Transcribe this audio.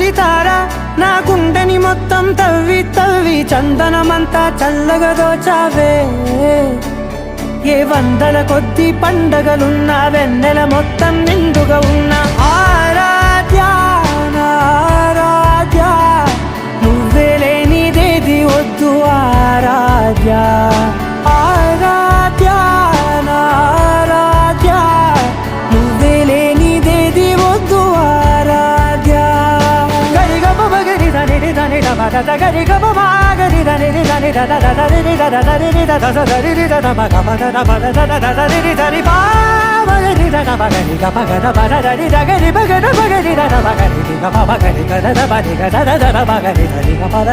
తొలితారా నా గుండెని మొత్తం తవ్వి తవ్వి చందనమంతా చల్లగా దోచావే ఏ వందల కొద్ది పండగలున్న వెన్నెల మొత్తం నిండుగా ఉన్న ఆరాధ్య నా ఆరాధ్య నువ్వే లేనిదేది వద్దు ఆరాధ్య ఆరాధ్య నా ఆరాధ్య నువ్వే లేనిదేది వద్దు ఆరాధ్య గరిగ బగరి దని దని దమద గరిగ బగరి దని దని దద దరి దద దరి దద దరి దద బగ బద బద దద దరి దరి బాగరి దద బగరి గ బగ బద దరి దగరి బగర బగరి దద బగరి గ బగరి గ దద బగరి గ దద దద బగరి దరి గ బద